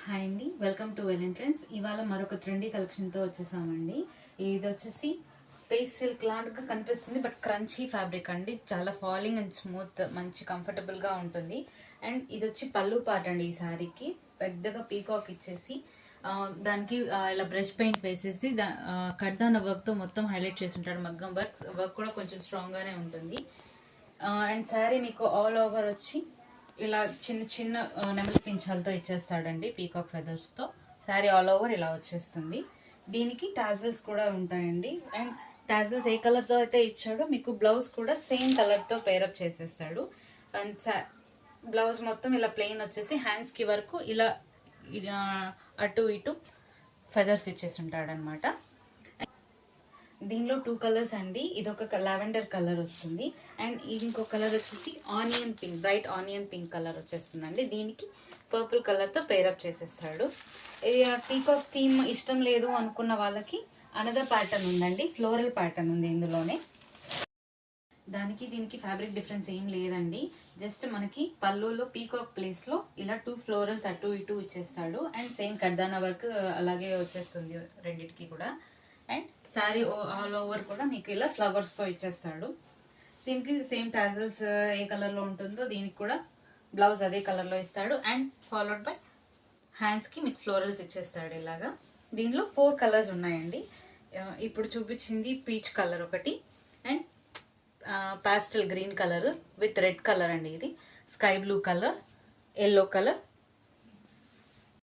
Hi అండి, welcome to well entrance. ఇవాళ మరొక ట్రెండీ కలెక్షన్తో వచ్చేసామండి. ఇది వచ్చేసి స్పేస్ సిల్క్ లాగా కనిపిస్తుంది, బట్ క్రంచీ ఫ్యాబ్రిక్ అండి. చాలా ఫాలింగ్ అండ్ స్మూత్, మంచి కంఫర్టబుల్గా ఉంటుంది. అండ్ ఇది వచ్చి పళ్ళు పాట అండి. ఈ శారీకి పెద్దగా పీకాక్ ఇచ్చేసి దానికి ఇలా బ్రష్ పెయింట్ వేసేసి కడ్దాన వర్క్తో మొత్తం హైలైట్ చేసి ఉంటాడు. మగ్గం వర్క్ కూడా కొంచెం స్ట్రాంగ్గానే ఉంటుంది. అండ్ శారీ మీకు ఆల్ ఓవర్ వచ్చి ఇలా చిన్న చిన్న నెమలి పింఛాలతో ఇచ్చేస్తాడండి, పీకాక్ ఫెదర్స్తో. శారీ ఆల్ ఓవర్ ఇలా వచ్చేస్తుంది. దీనికి టాజిల్స్ కూడా ఉంటాయండి. అండ్ టాజిల్స్ ఏ కలర్తో అయితే ఇచ్చాడో మీకు బ్లౌజ్ కూడా సేమ్ కలర్తో పేరప్ చేసేస్తాడు. అండ్ బ్లౌజ్ మొత్తం ఇలా ప్లెయిన్ వచ్చేసి హ్యాండ్స్కి వరకు ఇలా అటు ఇటు ఫెదర్స్ ఇచ్చేసి ఉంటాడనమాట. దీనిలో 2 కలర్స్ అండి. ఇది ఒక లావెండర్ కలర్ వస్తుంది, అండ్ ఇంకో కలర్ వచ్చేసి onion pink, bright onion pink colour వచ్చేస్తుందండి. దీనికి పర్పుల్ కలర్తో పేరప్ చేసేస్తాడు. పీకాక్ థీమ్ ఇష్టం లేదు అనుకున్న వాళ్ళకి అనదర్ ప్యాటర్న్ ఉందండి, ఫ్లోరల్ ప్యాటర్న్ ఉంది ఇందులోనే. దానికి దీనికి ఫ్యాబ్రిక్ డిఫరెన్స్ ఏం లేదండి. జస్ట్ మనకి పళ్ళులో పీకాక్ ప్లేస్లో ఇలా 2 ఫ్లోరల్స్ అటు ఇటు ఇచ్చేస్తాడు. అండ్ సేమ్ కడ్దానా వర్క్ అలాగే వచ్చేస్తుంది రెండిటికి కూడా. అండ్ శారీ ఆల్ ఓవర్ కూడా మీకు ఇలా ఫ్లవర్స్తో ఇచ్చేస్తాడు. దీనికి సేమ్ టాజల్స్ ఏ కలర్లో ఉంటుందో దీనికి కూడా బ్లౌజ్ అదే కలర్లో ఇస్తాడు. అండ్ ఫాలోడ్ బై హ్యాండ్స్కి మీకు ఫ్లోరల్స్ ఇచ్చేస్తాడు ఇలాగా. దీనిలో 4 కలర్స్ ఉన్నాయండి. ఇప్పుడు చూపించింది పీచ్ కలర్ ఒకటి, and పాస్టల్ green colour with red colour అండి. ఇది sky blue colour, yellow colour,